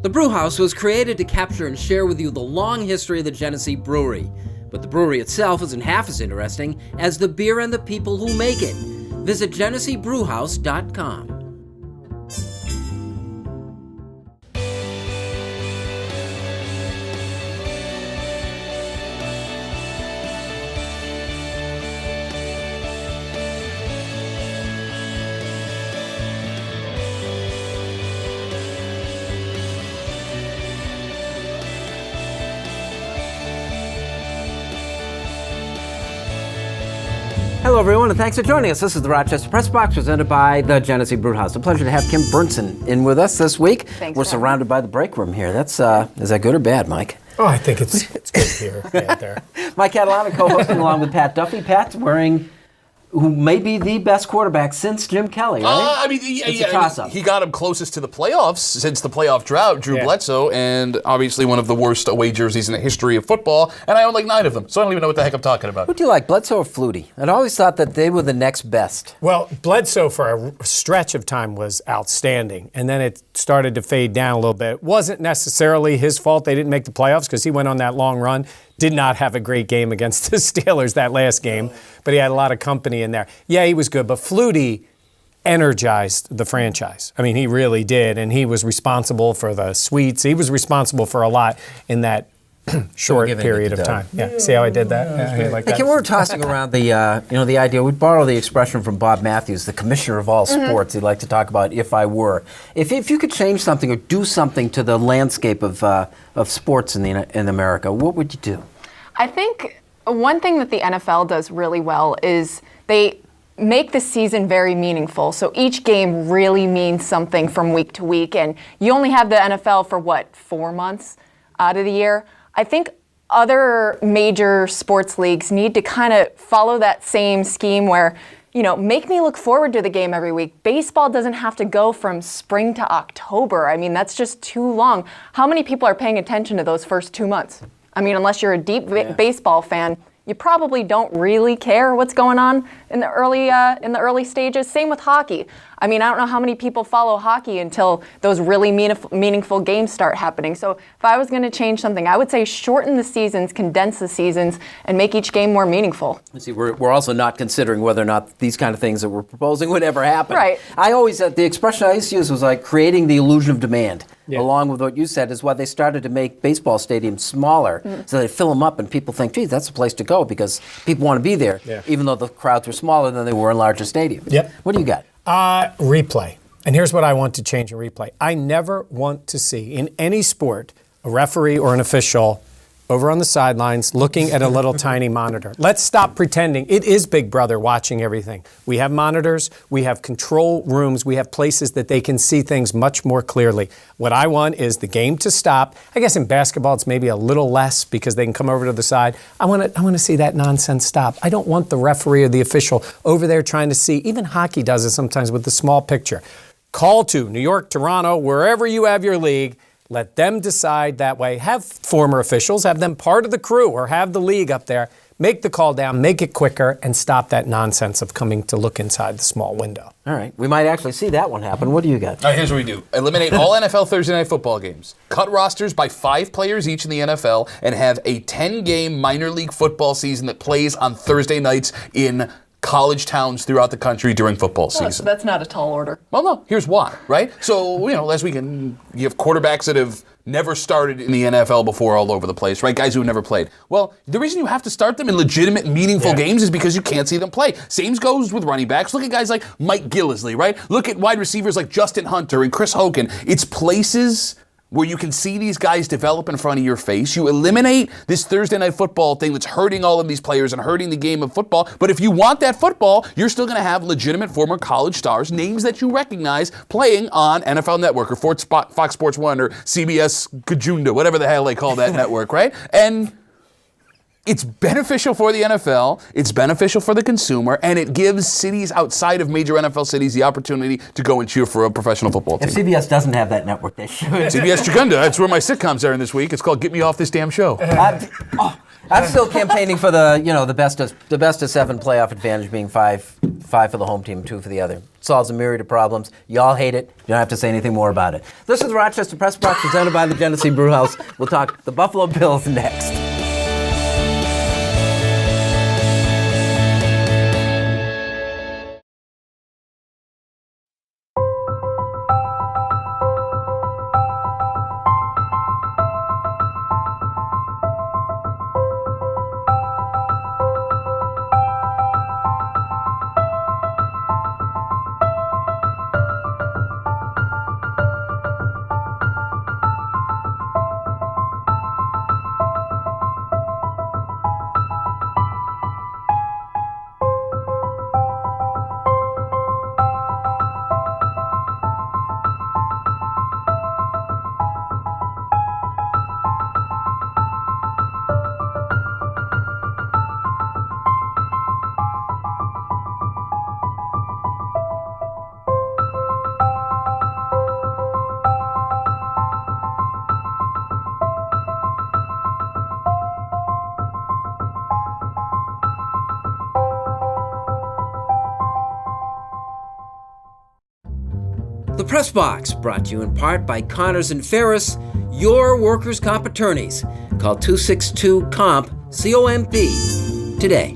The Brewhouse was created to capture and share with you the long history of the Genesee Brewery. But the brewery itself isn't half as interesting as the beer and the people who make it. Visit GeneseeBrewhouse.com. Hello, everyone, and thanks for joining us. This is the Rochester Press Box, presented by the Genesee Brewhouse. A pleasure to have Kim Berntson in with us this week. Thanks. We're surrounded by the break room here. That's is that good or bad, Mike? Oh, I think it's good here. Yeah, there. Mike Catalana co-hosting along with Pat Duffy. Pat's wearing who may be the best quarterback since Jim Kelly, right? It's a toss-up. He got him closest to the playoffs since the playoff drought, Drew Bledsoe, and obviously one of the worst away jerseys in the history of football, and I own like 9 of them, so I don't even know what the heck I'm talking about. Who do you like, Bledsoe or Flutie? I'd always thought that they were the next best. Well, Bledsoe for a stretch of time was outstanding, and then it started to fade down a little bit. It wasn't necessarily his fault they didn't make the playoffs because he went on that long run. Did not have a great game against the Steelers that last game, but he had a lot of company in there. Yeah, he was good, but Flutie energized the franchise. I mean, he really did, and he was responsible for the suites. He was responsible for a lot in that short period of time. Yeah, see how I did that? Yeah, like that? We're tossing around the the idea. We borrow the expression from Bob Matthews, the commissioner of all sports. He'd like to talk about if I were. If you could change something or do something to the landscape of sports in America, what would you do? I think one thing that the NFL does really well is they make the season very meaningful. So each game really means something from week to week, and you only have the NFL for 4 months out of the year. I think other major sports leagues need to kind of follow that same scheme where, make me look forward to the game every week. Baseball doesn't have to go from spring to October. I mean, that's just too long. How many people are paying attention to those first 2 months? I mean, unless you're a deep baseball fan, you probably don't really care what's going on in the early stages. Same with hockey. I mean, I don't know how many people follow hockey until those really meaningful games start happening. So if I was going to change something, I would say shorten the seasons, condense the seasons, and make each game more meaningful. See, we're also not considering whether or not these kind of things that we're proposing would ever happen. Right. I always, the expression I used to use was like creating the illusion of demand. Yeah. Along with what you said is why they started to make baseball stadiums smaller so they fill them up and people think, geez, that's the place to go because people want to be there, even though the crowds were smaller than they were in larger stadiums. Yep. What do you got? Replay. And here's what I want to change in replay. I never want to see in any sport a referee or an official over on the sidelines looking at a little tiny monitor. Let's stop pretending. It is Big Brother watching everything. We have monitors, we have control rooms, we have places that they can see things much more clearly. What I want is the game to stop. I guess in basketball it's maybe a little less because they can come over to the side. I want to see that nonsense stop. I don't want the referee or the official over there trying to see. Even hockey does it sometimes with the small picture. Call to New York, Toronto, wherever you have your league. Let them decide that way. Have former officials, have them part of the crew, or have the league up there. Make the call down, make it quicker, and stop that nonsense of coming to look inside the small window. All right. We might actually see that one happen. What do you got? All right, here's what we do. Eliminate all NFL Thursday Night Football games. Cut rosters by 5 players each in the NFL, and have a 10-game minor league football season that plays on Thursday nights in college towns throughout the country during football season. That's not a tall order. Well, no, here's why, right? So, last weekend, you have quarterbacks that have never started in the NFL before all over the place, right? Guys who have never played. Well, the reason you have to start them in legitimate, meaningful games is because you can't see them play. Same goes with running backs. Look at guys like Mike Gillislee, right? Look at wide receivers like Justin Hunter and Chris Hogan. It's places where you can see these guys develop in front of your face. You eliminate this Thursday Night Football thing that's hurting all of these players and hurting the game of football. But if you want that football, you're still going to have legitimate former college stars, names that you recognize, playing on NFL Network or Fox Sports 1 or CBS Kajunda, whatever the hell they call that network, right? And it's beneficial for the NFL, it's beneficial for the consumer, and it gives cities outside of major NFL cities the opportunity to go and cheer for a professional football team. If CBS doesn't have that network, they should. CBS Chagunda, that's where my sitcom's airing this week. It's called Get Me Off This Damn Show. I'm still campaigning for the best of 7 playoff advantage being 5 for the home team, 2 for the other. solves a myriad of problems. Y'all hate it. You don't have to say anything more about it. This is the Rochester Press Box presented by the Genesee Brewhouse. We'll talk the Buffalo Bills next. The Press Box, brought to you in part by Connors and Ferris, your workers' comp attorneys. Call 262-COMP, C-O-M-P, today.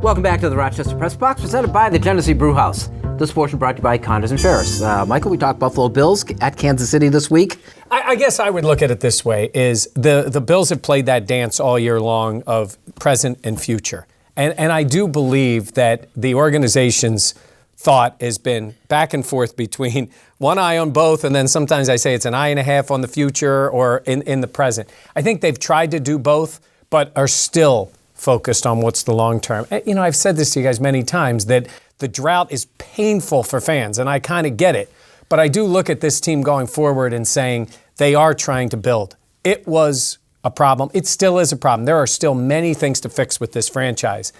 Welcome back to the Rochester Press Box, presented by the Genesee Brewhouse. This portion brought to you by Connors and Ferris. Michael, we talked Buffalo Bills at Kansas City this week. I guess I would look at it this way, is the Bills have played that dance all year long of present and future. And I do believe that the organization's thought has been back and forth between one eye on both, and then sometimes I say it's an eye and a half on the future or in the present. I think they've tried to do both, but are still focused on what's the long term. You know, I've said this to you guys many times, that the drought is painful for fans, and I kind of get it. But I do look at this team going forward and saying they are trying to build. It was a problem. It still is a problem. There are still many things to fix with this franchise.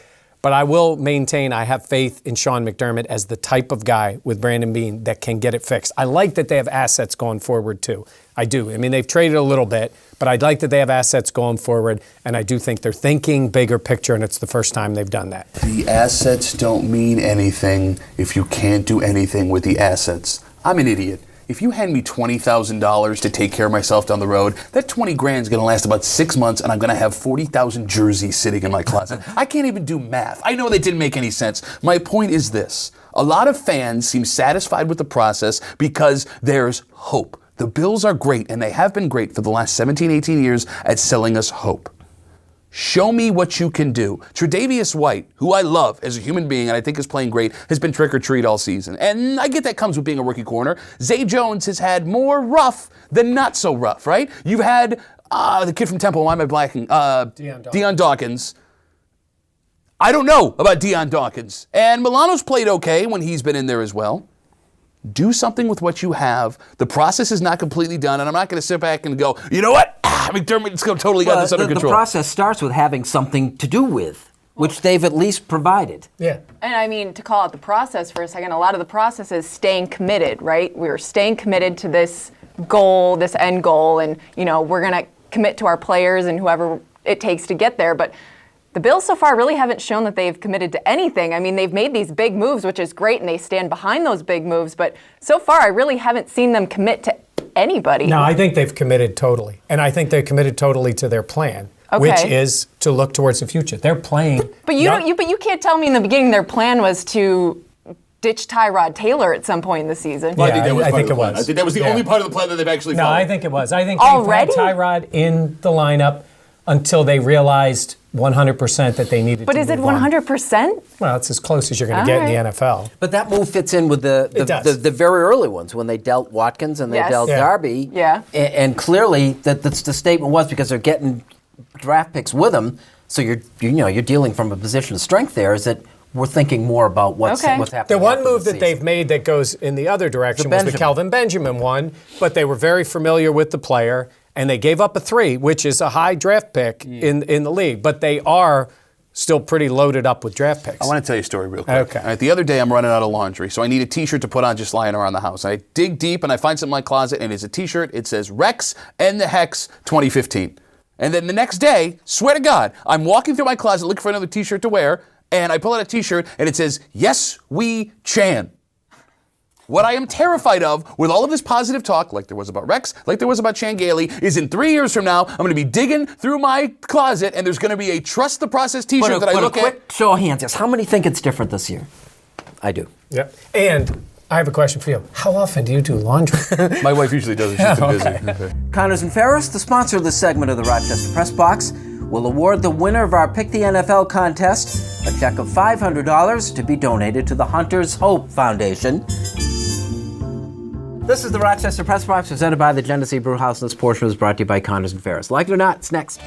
But I will maintain I have faith in Sean McDermott as the type of guy with Brandon Beane that can get it fixed. I like that they have assets going forward, too. I do. I mean, they've traded a little bit, but I'd like that they have assets going forward, and I do think they're thinking bigger picture, and it's the first time they've done that. The assets don't mean anything if you can't do anything with the assets. I'm an idiot. If you hand me $20,000 to take care of myself down the road, that 20 grand is going to last about 6 months, and I'm going to have 40,000 jerseys sitting in my closet. I can't even do math. I know that didn't make any sense. My point is this. A lot of fans seem satisfied with the process because there's hope. The Bills are great, and they have been great for the last 17, 18 years at selling us hope. Show me what you can do. Tre'Davious White, who I love as a human being and I think is playing great, has been trick or treat all season. And I get that comes with being a rookie corner. Zay Jones has had more rough than not so rough, right? You've had the kid from Temple, why am I blacking? Deion Dawkins. I don't know about Deion Dawkins. And Milano's played okay when he's been in there as well. Do something with what you have. The process is not completely done, and I'm not going to sit back and go, you know what? McDermott's totally got this under control. The process starts with having something to do with, which they've at least provided. Yeah. And I mean, to call out the process for a second, a lot of the process is staying committed, right? We're staying committed to this goal, this end goal, and, you know, we're going to commit to our players and whoever it takes to get there. But the Bills so far really haven't shown that they've committed to anything. I mean, they've made these big moves, which is great, and they stand behind those big moves. But so far, I really haven't seen them commit to anybody. No, I think they've committed totally. And I think they're committed totally to their plan, which is to look towards the future. They're playing. But you can't tell me in the beginning their plan was to ditch Tyrod Taylor at some point in the season. Well, Yeah, I think it was. I think that was the only part of the plan that they've actually followed. No, I think it was. I think they've had Tyrod in the lineup until they realized 100% that they needed but to is it move on. 100%? Well, it's as close as you're going to get in the NFL. But that move fits in with the very early ones when they dealt Watkins and they dealt Darby. Yeah. And clearly that's the statement was because they're getting draft picks with them. So you're dealing from a position of strength there. Is that we're thinking more about what's happening. The one move that they've made that goes in the other direction was the Kelvin Benjamin one, but they were very familiar with the player. And they gave up a 3, which is a high draft pick in the league. But they are still pretty loaded up with draft picks. I want to tell you a story real quick. Okay. All right, the other day I'm running out of laundry, so I need a t-shirt to put on just lying around the house. I dig deep and I find something in my closet, and it's a t-shirt. It says Rex and the Hex 2015. And then the next day, swear to God, I'm walking through my closet looking for another t-shirt to wear, and I pull out a t-shirt and it says, Yes, we Chan. What I am terrified of with all of this positive talk, like there was about Rex, like there was about Chan Gailey, is in 3 years from now, I'm going to be digging through my closet and there's going to be a Trust the Process t-shirt that I look a quick show of hands. Yes. How many think it's different this year? I do. Yep. And I have a question for you. How often do you do laundry? My wife usually does it. She's too busy. Okay. Connors and Ferris, the sponsor of this segment of the Rochester Press Box, will award the winner of our Pick the NFL contest a check of $500 to be donated to the Hunters Hope Foundation. This is the Rochester Press Box, presented by the Genesee Brew House, and this portion was brought to you by Connors and Ferris. Like it or not, it's next.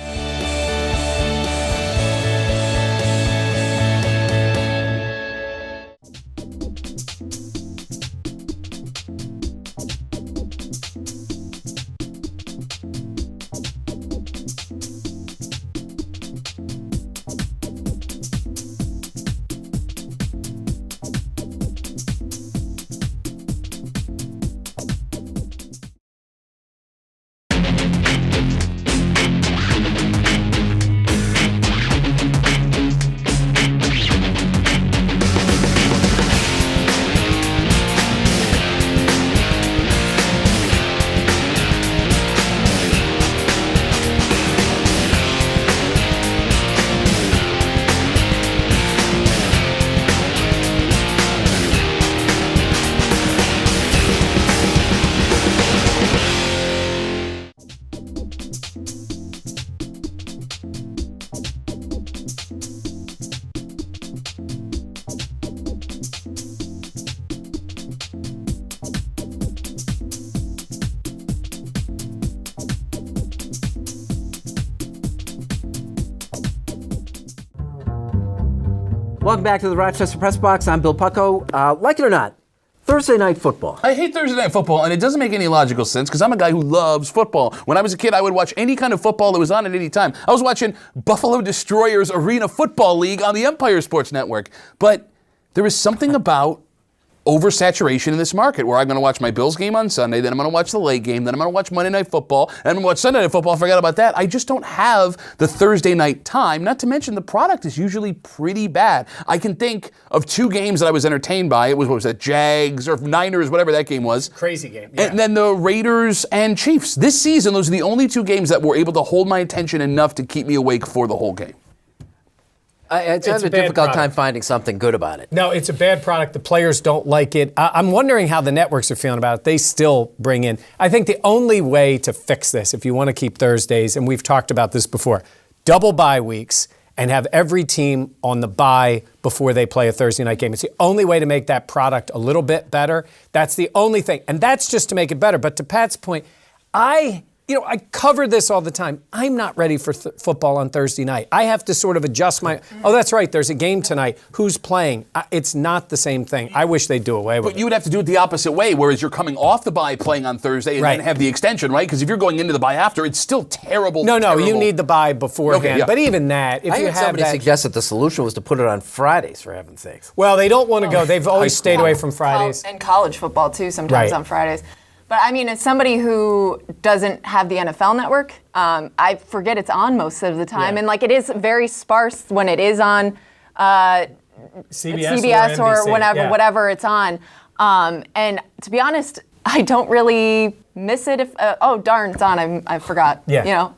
Welcome back to the Rochester Press Box. I'm Bill Pucko. Like it or not, Thursday night football. I hate Thursday night football, and it doesn't make any logical sense because I'm a guy who loves football. When I was a kid, I would watch any kind of football that was on at any time. I was watching Buffalo Destroyers Arena Football League on the Empire Sports Network. But there is something about oversaturation in this market where I'm going to watch my Bills game on Sunday, then I'm going to watch the late game, then I'm going to watch Monday Night Football, and I'm going to watch Sunday Night Football. Forget about that. I just don't have the Thursday night time, not to mention the product is usually pretty bad. I can think of 2 games that I was entertained by. It was, what was that, Jags or Niners, whatever that game was. Crazy game. Yeah. And then the Raiders and Chiefs. This season, those are the only 2 games that were able to hold my attention enough to keep me awake for the whole game. It's a difficult time finding something good about it. No, it's a bad product. The players don't like it. I'm wondering how the networks are feeling about it. They still bring in. I think the only way to fix this, if you want to keep Thursdays, and we've talked about this before, double bye weeks and have every team on the bye before they play a Thursday night game. It's the only way to make that product a little bit better. That's the only thing. And that's just to make it better. But to Pat's point, I cover this all the time. I'm not ready for football on Thursday night. I have to sort of adjust my, that's right, there's a game tonight. Who's playing? It's not the same thing. I wish they'd do away with it. But you would have to do it the opposite way, whereas you're coming off the bye playing on Thursday and then have the extension, right? Because if you're going into the bye after, it's still terrible. No, terrible. You need the bye beforehand. Okay, yeah. But even that, if I you heard have somebody suggest that the solution was to put it on Fridays, for heaven's sakes. Well, they don't want to go. They've always stayed away from Fridays. And college football, too, sometimes on Fridays. But, I mean, as somebody who doesn't have the NFL network, I forget it's on most of the time. Yeah. And, it is very sparse when it is on CBS or whatever it's on. And to be honest, I don't really miss it if, darn, it's on. I forgot. Yeah.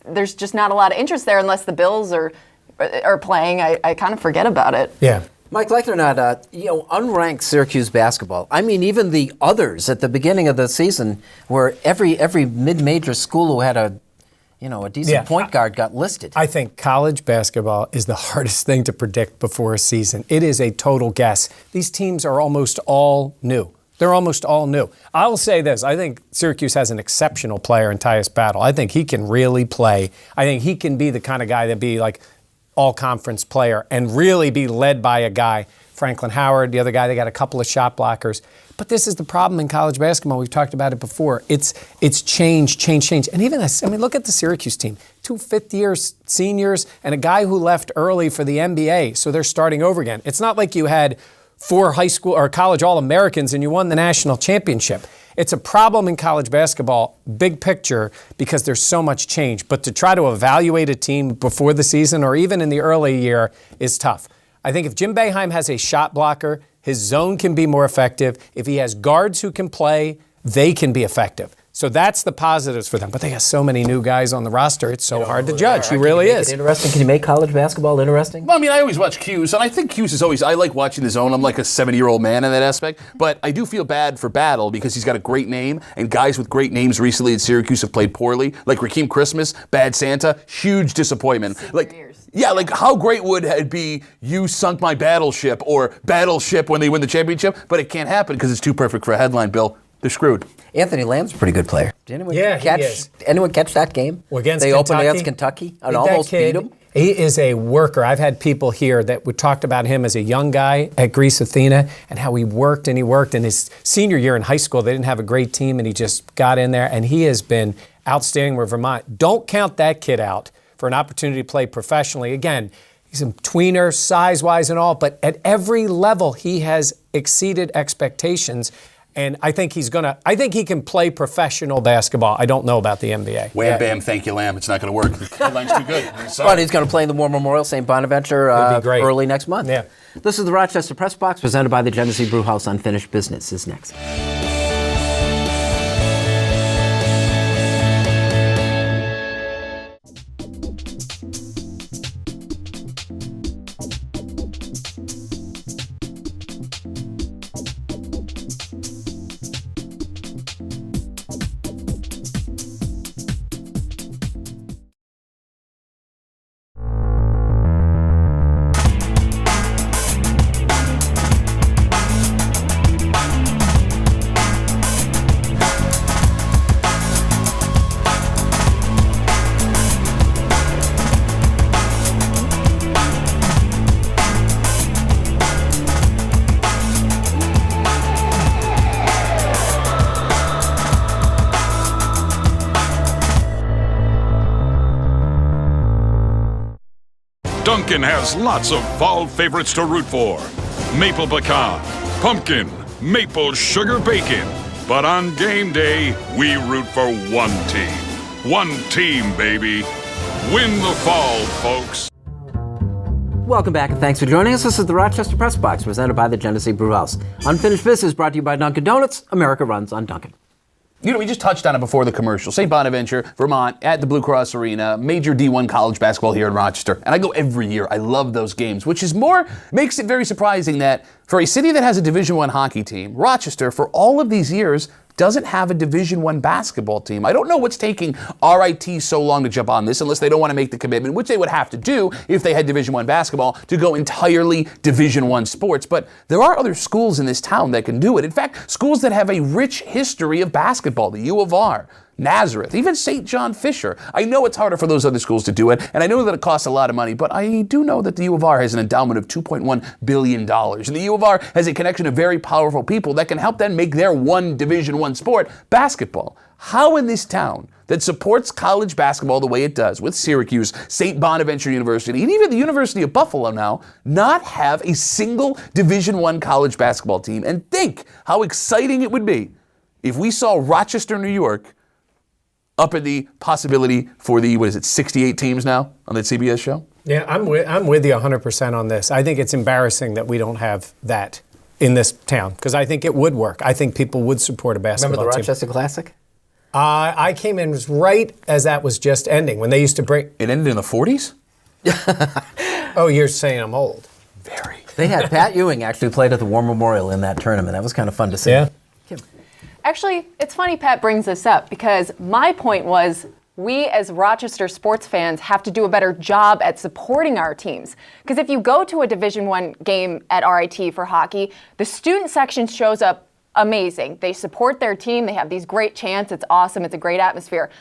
There's just not a lot of interest there unless the Bills are playing. I kind of forget about it. Yeah. Mike, like it or not, unranked Syracuse basketball. I mean, even the others at the beginning of the season, where every mid-major school who had a decent point guard got listed. I think college basketball is the hardest thing to predict before a season. It is a total guess. These teams are almost all new. They're almost all new. I will say this. I think Syracuse has an exceptional player in Tyus Battle. I think he can really play. I think he can be the kind of guy that be like all-conference player and really be led by a guy, Franklin Howard, the other guy. They got a couple of shot blockers. But this is the problem in college basketball. We've talked about it before. It's change. And even look at the Syracuse team. 2 fifth-year seniors and a guy who left early for the NBA, so they're starting over again. It's not like you had 4 high school or college All-Americans and you won the national championship. It's a problem in college basketball, big picture, because there's so much change. But to try to evaluate a team before the season or even in the early year is tough. I think if Jim Boeheim has a shot blocker, his zone can be more effective. If he has guards who can play, they can be effective. So that's the positives for them. But they have so many new guys on the roster, it's so hard to judge. He really is. Interesting. Can you make college basketball interesting? Well, I mean, I always watch Q's, and I think Q's is always, I like watching the zone. I'm like a 70-year-old man in that aspect. But I do feel bad for Battle because he's got a great name, and guys with great names recently at Syracuse have played poorly. Like Rakeem Christmas, Bad Santa, huge disappointment. Yeah, like how great would it be you sunk my battleship or battleship when they win the championship? But it can't happen because it's too perfect for a headline, Bill. They're screwed. Anthony Lamb's a pretty good player. Did anyone catch that game? Against they Kentucky? opened against Kentucky and almost beat him. He is a worker. I've had people here that would talked about him as a young guy at Greece Athena and how he worked. In his senior year in high school, they didn't have a great team, and he just got in there, and he has been outstanding with Vermont. Don't count that kid out for an opportunity to play professionally. Again, he's a tweener, size-wise and all, but at every level, he has exceeded expectations. And I think he can play professional basketball. I don't know about the NBA. Wham, bam, thank you, Lamb. It's not going to work. The headline's too good. But he's going to play in the War Memorial, St. Bonaventure, early next month. Yeah. This is the Rochester Press Box, presented by the Genesee Brewhouse. Unfinished Business is next. Dunkin' has lots of fall favorites to root for. Maple pecan, pumpkin, maple sugar bacon. But on game day, we root for one team. One team, baby. Win the fall, folks. Welcome back, and thanks for joining us. This is the Rochester Press Box, presented by the Genesee Brewhouse. Unfinished Business brought to you by Dunkin' Donuts. America runs on Dunkin'. You know, we just touched on it before the commercial. St. Bonaventure, Vermont, at the Blue Cross Arena, major D1 college basketball here in Rochester. And I go every year. I love those games, which is makes it very surprising that for a city that has a Division I hockey team, Rochester, for all of these years, doesn't have a Division I basketball team. I don't know what's taking RIT so long to jump on this, unless they don't want to make the commitment, which they would have to do if they had Division I basketball, to go entirely Division I sports. But there are other schools in this town that can do it. In fact, schools that have a rich history of basketball, the U of R, Nazareth, even St. John Fisher. I know it's harder for those other schools to do it, and I know that it costs a lot of money, but I do know that the U of R has an endowment of $2.1 billion. And the U of R has a connection of very powerful people that can help them make their one Division I sport, basketball. How in this town that supports college basketball the way it does, with Syracuse, St. Bonaventure University, and even the University of Buffalo now, not have a single Division I college basketball team? And think how exciting it would be if we saw Rochester, New York, up in the possibility for the, 68 teams now on that CBS show? Yeah, I'm with you 100% on this. I think it's embarrassing that we don't have that in this town, because I think it would work. I think people would support a basketball team. Remember the Rochester Classic? I came in right as that was just ending, when they used to bring... It ended in the 40s? Oh, you're saying I'm old. Very. They had Pat Ewing actually played at the War Memorial in that tournament. That was kind of fun to see. Yeah. Actually, it's funny Pat brings this up, because my point was we as Rochester sports fans have to do a better job at supporting our teams. Because if you go to a Division I game at RIT for hockey, the student section shows up amazing. They support their team. They have these great chants. It's awesome. It's a great atmosphere.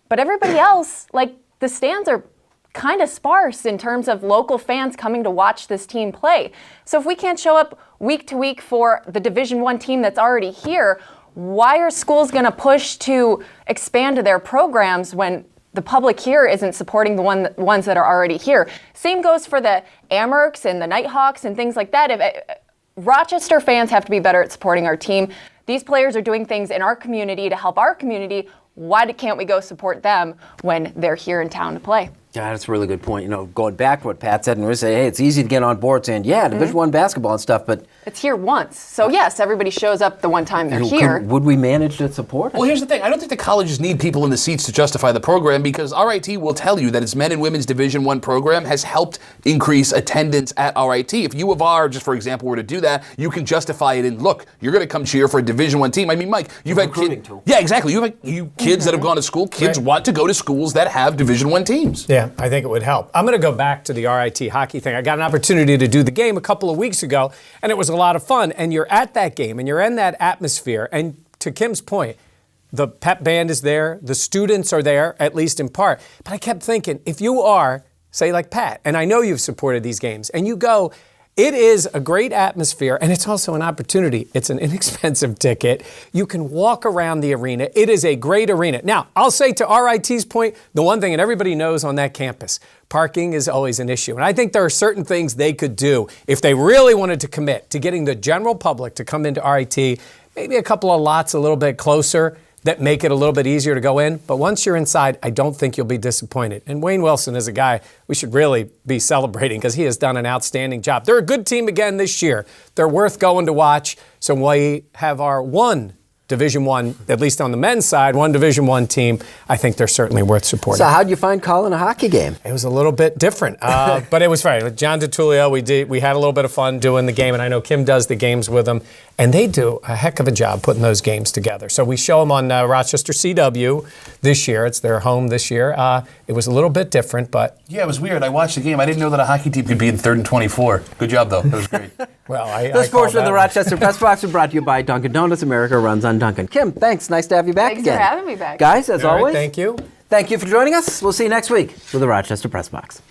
But everybody else, like, the stands are kind of sparse in terms of local fans coming to watch this team play. So if we can't show up week to week for the Division I team that's already here, why are schools going to push to expand their programs when the public here isn't supporting the ones that are already here. Same goes for the Amherst and the Nighthawks and things like that. Rochester fans have to be better at supporting our team. These players are doing things in our community to help our community. Why can't we go support them when they're here in town to play? Yeah, that's a really good point. Going back to what Pat said, and we say, hey, it's easy to get on board saying, yeah, Division I basketball and stuff, but it's here once. So yes, everybody shows up the one time they're here. Would we manage to support it? Well, here's the thing. I don't think the colleges need people in the seats to justify the program, because RIT will tell you that its men and women's Division I program has helped increase attendance at RIT. If U of R, just for example, were to do that, you can justify it in, look, you're going to come cheer for a Division I team. I mean, Mike, you've had kids. Yeah, exactly. You kids that have gone to school, kids want to go to schools that have Division I teams. Yeah, I think it would help. I'm going to go back to the RIT hockey thing. I got an opportunity to do the game a couple of weeks ago, and it was a lot of fun. And you're at that game, and you're in that atmosphere. And to Kim's point, the pep band is there. The students are there, at least in part. But I kept thinking, if you are, say like Pat, and I know you've supported these games, and you go, it is a great atmosphere, and it's also an opportunity. It's an inexpensive ticket. You can walk around the arena. It is a great arena. Now, I'll say to RIT's point, the one thing that everybody knows on that campus, parking is always an issue. And I think there are certain things they could do if they really wanted to commit to getting the general public to come into RIT, maybe a couple of lots a little bit closer that make it a little bit easier to go in. But once you're inside, I don't think you'll be disappointed. And Wayne Wilson is a guy we should really be celebrating because he has done an outstanding job. They're a good team again this year. They're worth going to watch. So we have our one Division I, at least on the men's side, one Division I team. I think they're certainly worth supporting. So how'd you find calling a hockey game? It was a little bit different, but it was fun. With John DiTullio, we had a little bit of fun doing the game, and I know Kim does the games with them, and they do a heck of a job putting those games together. So we show them on Rochester CW this year. It's their home this year. It was a little bit different, but... Yeah, it was weird. I watched the game. I didn't know that a hockey team could be in 3rd and 24. Good job, though. That was great. Well, This portion of the Rochester Press Box is brought to you by Dunkin' Donuts. America runs on Dunkin'. Kim, thanks. Nice to have you back Thanks again. for having me back. Guys, as always, thank you. Thank you for joining us. We'll see you next week with the Rochester Press Box.